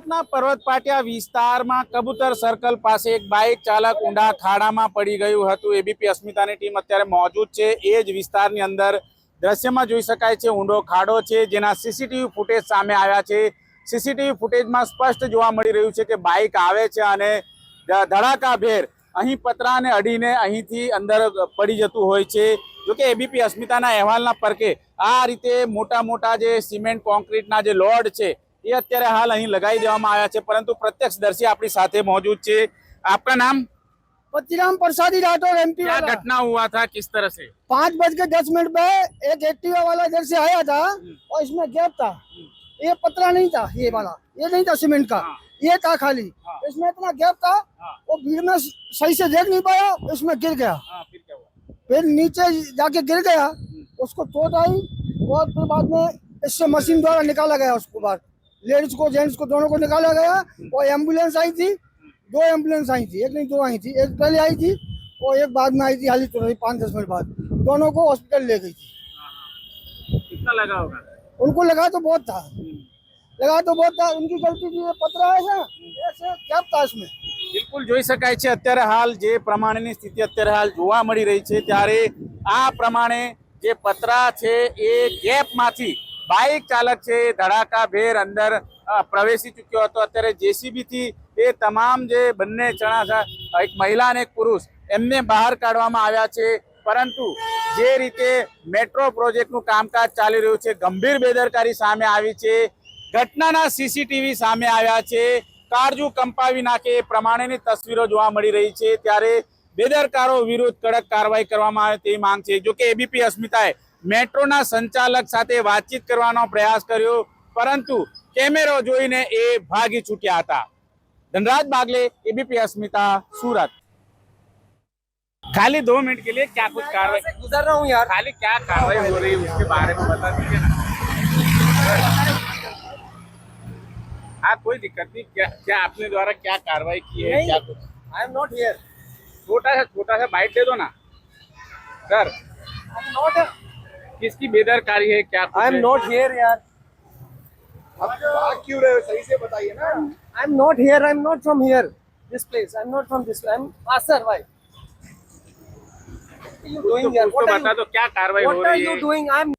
સુરतना पर्वत पाटिया विस्तार में कबूतर सर्कल पास एक बाइक चालक ऊंडा खाड़ा में पड़ी गयु हतुं। एबीपी अस्मितानी टीम अत्यारे मौजूद छे। ए ज विस्तारनी अंदर दृश्य में जोई शकाय छे ऊंडो खाड़ो छे, जेना सीसीटीवी फूटेज सामे आव्या छे। सीसीटीवी फूटेज में स्पष्ट जोवा मळी रह्युं छे के बाइक आवे छे अने धड़ाकाभेर अहीं पतराने अडीने अहींथी अंदर पड़ी जतुं होय छे। जो कि एबीपी अस्मिताना अहेवालना परके आ रीते मोटा मोटा जे सीमेंट कोन्क्रीटना जे लोड छे ये अत्यारे हाल अहीं लगाई देवामां आव्या छे, परंतु प्रत्यक्षदर्शी आपणी साथे मौजूद छे। आपका नाम? पतिराम प्रसादी राठौर, एमपी क्या वाला। घटना हुआ था, किस तरह से? 5:10 पे एक एक्टिवा वाला इधर से आया था और इसमें गैप था। ये पतरा नहीं था, ये वाला ये नहीं था सीमेंट का, ये था खाली। इसमें इतना गैप था, वो भीड़ में सही से देख नहीं पाया, इसमें गिर गया। फिर क्या हुआ? फिर नीचे जाके गिर गया, उसको चोट आई और फिर बाद में इससे मशीन द्वारा निकाला गया। उसको बाद लेडीज को जेंट्स को दोनों को निकाला गया और एम्बुलेंस आई थी। 2 एम्बुलेंस आई थी, एक नहीं 2 आई थी। एक पहले आई थी और एक बाद में आई थी, हाली तो रही 5-10 मिनट बाद। दोनों को हॉस्पिटल ले गई थी। कितना लगा होगा? उनको लगा तो बहुत था, उनकी गलती थी। पतरा है ना, ऐसे गैप था इसमें। बिल्कुल જોઈ શકાય છે અત્યારે હાલ જે પ્રમાણેની સ્થિતિ અત્યારે હાલ જોવા મળી રહી છે, ત્યારે આ પ્રમાણે જે પતરા છે એ ગેપમાંથી બાઇક ચાલક છે ધડાકાભેર અંદર પ્રવેશી ચૂક્યો હતો। અત્યારે જેસીબી થી એ તમામ જે બંને જણા છે, એક મહિલા અને એક પુરુષ, એમને બહાર કાઢવામાં આવ્યા છે। પરંતુ જે રીતે મેટ્રો પ્રોજેક્ટનું કામકાજ ચાલી રહ્યું છે, ગંભીર બેદરકારી સામે આવી છે। ઘટનાના સીસીટીવી સામે આવ્યા છે, કાળજુ કંપાવી નાખે એ પ્રમાણેની તસવીરો જોવા મળી રહી છે। ત્યારે બેદરકારો વિરુદ્ધ કડક કાર્યવાહી કરવામાં આવે તેવી માંગ છે। જો કે એબીપી અસ્મિતાએ મેટ્રોના સંચાલક સાથે વાતચીત કરવાનો પ્રયાસ કર્યો, પરંતુ કેમેરો જોઈને એ ભાગી છૂટ્યા હતા। धनराज बागले, एबीपी अस्मिता, सूरत। खाली 2 मिनट के लिए क्या कुछ कार्रवाई गुजर रहा हूँ यार, खाली क्या कार्रवाई हो रही है उसके बारे में बता दीजिए ना। हाँ, कोई दिक्कत नहीं। क्या आपने द्वारा क्या कार्रवाई की है, क्या कुछ? I am not here. छोटा सा बाइट दे दो ना सर। किसकी बेदरकारी है, क्या कुछ आई एम है? नॉट हियर यार। आप भाग क्यों रहे हो, सही से बताइए ना। I am not here, I am not from here this place, I am not from this, I am sir why you doing यार, कुछ तो बता दो क्या कार्रवाई हो व्हाट आर रही यू है। डूइंग? I am